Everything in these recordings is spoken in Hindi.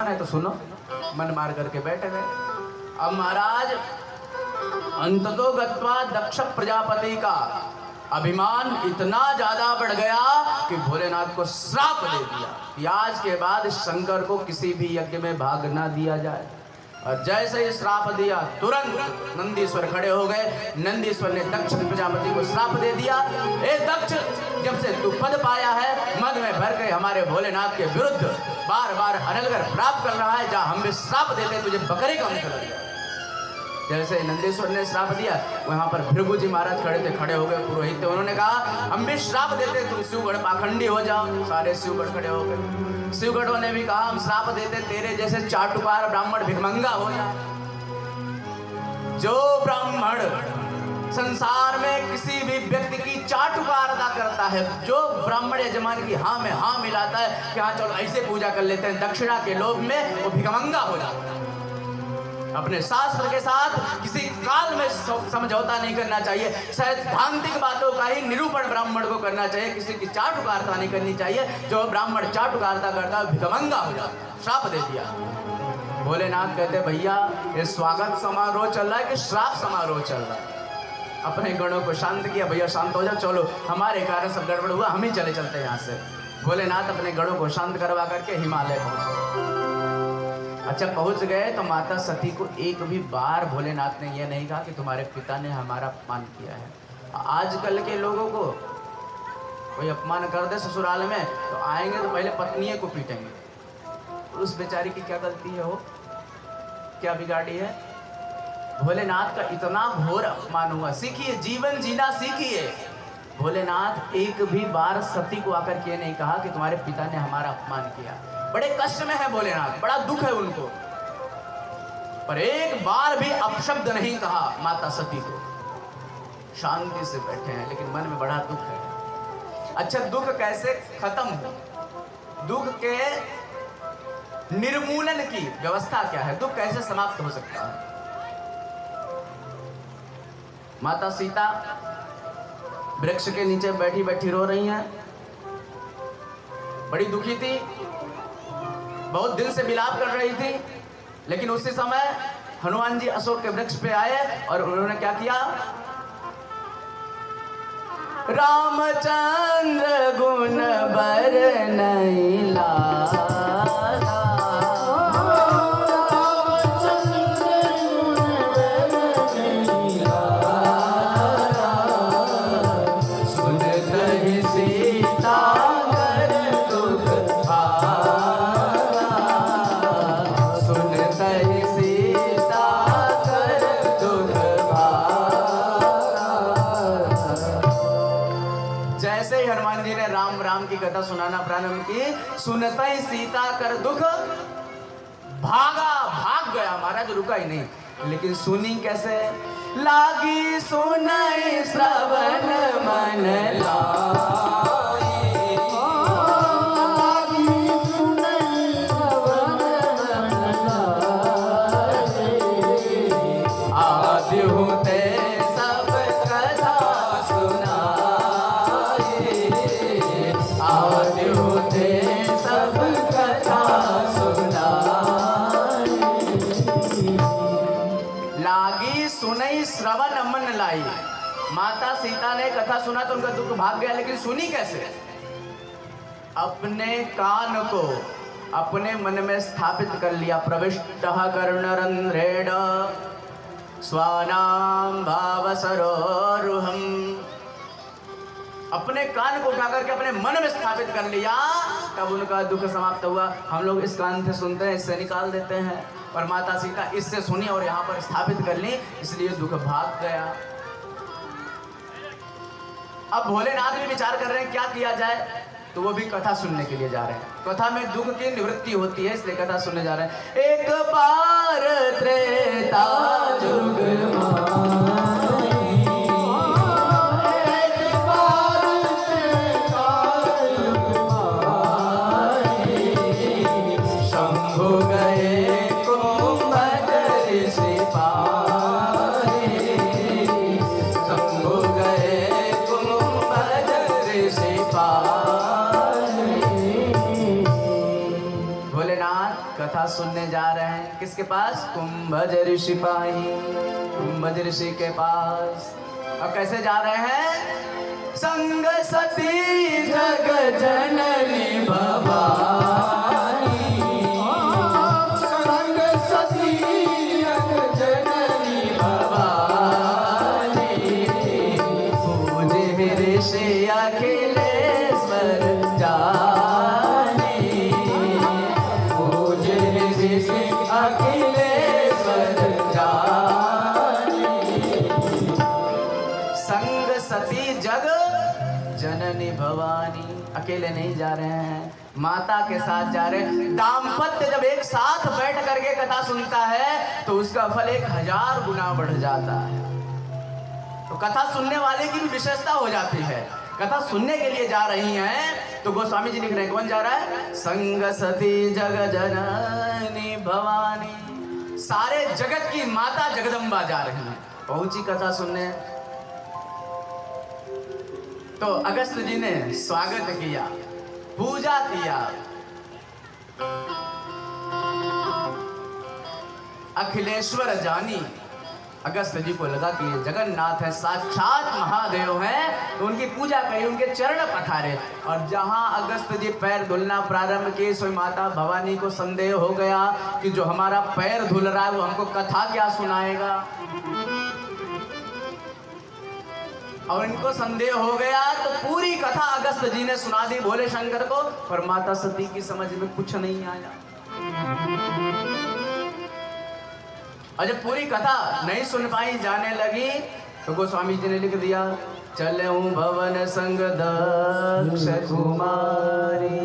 है तो सुनो। मन मार करके बैठ गए। अब महाराज अंततो गत्वा दक्ष प्रजापति का अभिमान इतना ज्यादा बढ़ गया कि भोलेनाथ को श्राप दे दिया कि आज के बाद शंकर को किसी भी यज्ञ में भाग ना दिया जाए। और जैसे ही श्राप दिया तुरंत नंदीश्वर खड़े हो गए। नंदीश्वर ने दक्ष प्रजापति को श्राप दे दिया, ए दक्ष, जब से तू पद पाया है मद में भर के हमारे भोलेनाथ के विरुद्ध बार बार अनलगर प्राप्त कर रहा है, जहाँ हम भी श्राप देते तुझे बकरी का अंश लग गया। जैसे नंदीश्वर ने श्राप दिया, वहां पर भृगु जी महाराज खड़े हो गए पुरोहित। उन्होंने कहा हम भी श्राप देते तुम शिवगढ़ पाखंडी हो जाओ। सारे शिवगढ़ खड़े हो गए। शिवगढ़ों ने भी कहा हम श्राप देते तेरे जैसे चाटुकार ब्राह्मण भिखमंगा हो जाए। जो ब्राह्मण संसार में किसी भी व्यक्ति की चाटुकारता करता है, जो ब्राह्मण यजमान की हाँ में हाँ मिलाता है कि हाँ चलो ऐसे पूजा कर लेते हैं, दक्षिणा के लोभ में वो भिखमंगा हो जाता है। अपने शास्त्र के साथ किसी काल में समझौता नहीं करना चाहिए। सैद्धांतिक बातों का ही निरूपण ब्राह्मण को करना चाहिए, किसी की चाटुकारता नहीं करनी चाहिए। जो ब्राह्मण चाटुकारता करता है भिखमंगा हो जाता है। श्राप दे दिया। भोलेनाथ कहते भैया ये स्वागत समारोह चल रहा है कि श्राप समारोह चल रहा है। अपने गणों को शांत किया, भैया शांत हो जाओ, चलो हमारे कारण सब गड़बड़ हुआ, हम ही चले चलते यहाँ से। भोलेनाथ अपने गणों को शांत करवा करके हिमालय पहुंचे। अच्छा पहुंच गए तो माता सती को एक भी बार भोलेनाथ ने यह नहीं कहा कि तुम्हारे पिता ने हमारा अपमान किया है। आजकल के लोगों को कोई अपमान कर दे ससुराल में तो आएंगे तो पहले पत्नी को पीटेंगे। उस बेचारी की क्या गलती है, हो क्या बिगाड़ी है? भोलेनाथ का इतना घोर अपमान हुआ। सीखिए, जीवन जीना सीखिए। भोलेनाथ एक भी बार सती को आकर के नहीं कहा कि तुम्हारे पिता ने हमारा अपमान किया। बड़े कष्ट में है भोलेनाथ, बड़ा दुख है उनको, पर एक बार भी अपशब्द नहीं कहा माता सती को। शांति से बैठे हैं, लेकिन मन में बड़ा दुख है। अच्छा दुख कैसे खत्म हो, दुख के निर्मूलन की व्यवस्था क्या है, दुख कैसे समाप्त हो सकता है? माता सीता वृक्ष के नीचे बैठी बैठी रो रही हैं, बड़ी दुखी थी, बहुत दिन से विलाप कर रही थी। लेकिन उसी समय हनुमान जी अशोक के वृक्ष पे आए और उन्होंने क्या किया? रामचंद्र गुण बरनई लागा, की कथा सुनाना प्रारंभ की, सुनता ही सीता कर दुख भागा, भाग गया महाराज, रुका ही नहीं। लेकिन सुनी कैसे? लागी सुनाई श्रवण मन श्रवण मन लाई। माता सीता ने कथा सुना तो उनका दुख भाग गया, लेकिन सुनी कैसे? अपने कान को अपने मन में स्थापित कर लिया। प्रविष्टः कर्णरन्ध्रेण स्वानां भावसरोरुहम्। अपने कान को उठा करके अपने मन में स्थापित कर लिया, तब उनका दुख समाप्त हुआ। हम लोग इस कान से सुनते हैं, इससे निकाल देते हैं, और माता सीता इससे सुनी और यहाँ पर स्थापित कर ली, इसलिए दुख भाग गया। अब भोलेनाथ भी विचार कर रहे हैं क्या किया जाए, तो वो भी कथा सुनने के लिए जा रहे हैं। कथा में दुख की निवृत्ति होती है, इसलिए कथा सुनने जा रहे हैं। एक बार त्रेता जुग कथा सुनने जा रहे हैं। किसके पास? कुंभज ऋषि पाई, कुंभज ऋषि के पास। अब कैसे जा रहे हैं? संग सती जग जननी भवानी, संग सती जग जननी भवानी, पूजे ऋषि अखिलेश्वर जानी, पूजे ऋषि अखिलेश्वर जानी। संग सती जग जननी भवानी। अकेले नहीं जा रहे हैं, माता के साथ जा रहे हैं। दाम्पत्य जब एक साथ बैठ करके कथा सुनता है तो उसका फल 1000 गुना बढ़ जाता है। तो कथा सुनने वाले की भी विशेषता हो जाती है। कथा सुनने के लिए जा रही हैं तो गोस्वामी जी लिख रहे हैं, कौन जा रहा है? संग सती जग जननी भवानी। सारे जगत की माता जगदम्बा जा रही है, पहुंची कथा सुनने। तो अगस्त जी ने स्वागत किया, पूजा किया। अखिलेश्वर जानी। अगस्त जी को लगा कि ये जगन्नाथ है, साक्षात महादेव हैं, तो उनकी पूजा करी, उनके चरण पखारे। और जहां अगस्त जी पैर धुलना प्रारंभ किए, सो माता भवानी को संदेह हो गया कि जो हमारा पैर धुल रहा है वो हमको कथा क्या सुनाएगा। और इनको संदेह हो गया तो पूरी कथा अगस्त जी ने सुना दी भोले शंकर को, पर माता सती की समझ में कुछ नहीं आया। और जब पूरी कथा नहीं सुन पाई, जाने लगी, तो गोस्वामी जी ने लिख दिया, चलऊं भवन संग दक्ष कुमारी।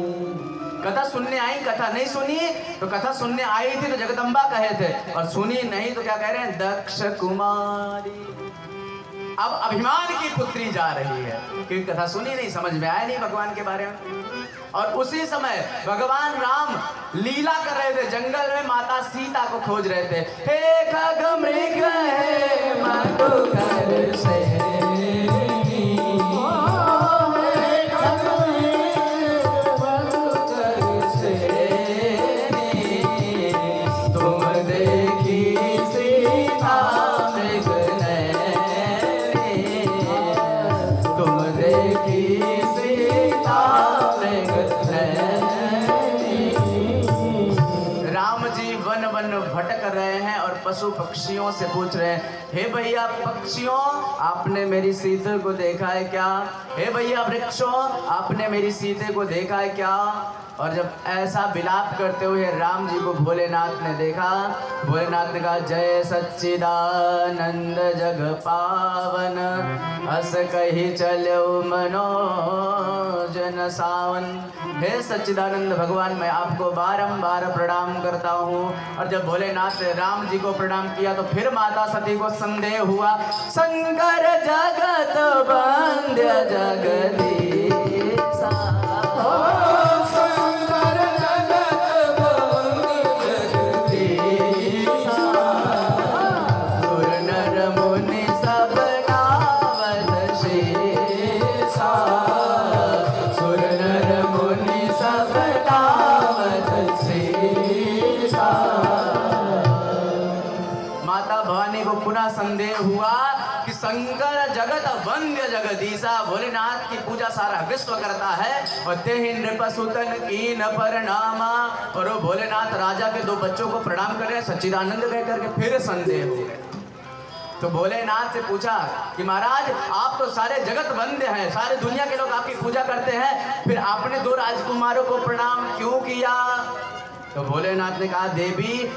कथा सुनने आई, कथा नहीं सुनी। तो कथा सुनने आई थी तो जगदम्बा कहे थे, और सुनी नहीं तो क्या कह रहे हैं? दक्ष कुमारी। अब अभिमान की पुत्री जा रही है, क्योंकि कथा सुनी नहीं, समझ में आया नहीं भगवान के बारे में। और उसी समय भगवान राम लीला कर रहे थे, जंगल में माता सीता को खोज रहे थे। हे खगमृग हे मधुकर से, भटक रहे हैं और पशु पक्षियों से पूछ रहे हैं, हे भैया पक्षियों, आपने मेरी सीते को देखा है क्या? हे भैया वृक्षों, आपने मेरी सीते को देखा है क्या? और जब ऐसा विलाप करते हुए राम जी को भोलेनाथ ने देखा, भोलेनाथ ने कहा, जय सच्चिदानंद जग पावन, अस कही चलो मनोजन सावन। हे सच्चिदानंद भगवान, मैं आपको बारंबार प्रणाम करता हूँ। और जब भोलेनाथ ने राम जी को प्रणाम किया तो फिर माता सती को संदेह हुआ, शंकर जगत वंद्य जगदीशा, संदेह हुआ कि शंकर जगत वंद्य जगदीशा, भोलेनाथ की पूजा सारा विश्व करता है। और ते ही नृपसुतन की न परनामा, और वो भोलेनाथ राजा के 2 बच्चों को प्रणाम कर रहे हैं सच्चिदानंद कह करके, फिर संदेह हो गए। तो भोलेनाथ से पूछा कि महाराज, आप तो सारे जगत वंद्य हैं, सारे दुनिया के लोग आपकी पूजा करते हैं, फिर आपने 2 राजकुमारों को प्रणाम क्यों किया? तो भोलेनाथ ने कहा, देवी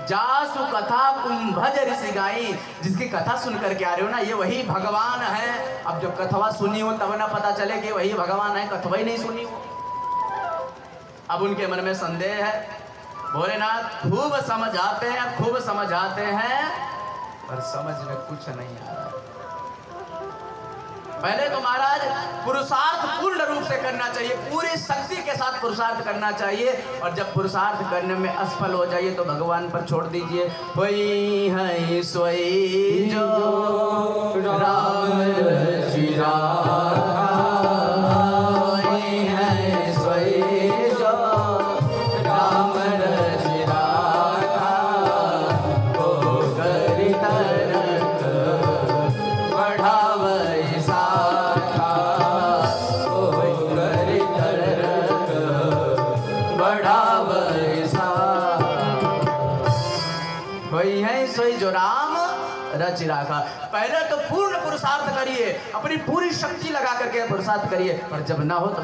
जासु कथा कुंभज ऋषि गाई, जिसकी कथा सुन करके आ रहे हो ना, ये वही भगवान है। अब जब कथवा सुनी हो तब ना पता चले कि वही भगवान है, कथवा ही नहीं सुनी हो। अब उनके मन में संदेह है। भोलेनाथ खूब समझाते हैं, खूब समझाते हैं, पर समझ में कुछ नहीं आ रहा। पहले तो महाराज पुरुषार्थ पूर्ण रूप से करना चाहिए, पूरी शक्ति के साथ पुरुषार्थ करना चाहिए। और जब पुरुषार्थ करने में असफल हो जाइए तो भगवान पर छोड़ दीजिए। वही है सोई जो राम रचिरा, वही है सोई जो राम रचिरा, बढ़ावे सा। वही है सोई जो राम रच राखा। पहले तो पूर्ण पुरुषार्थ करिए, अपनी पूरी शक्ति लगा करके पुरुषार्थ करिए, पर जब ना हो तो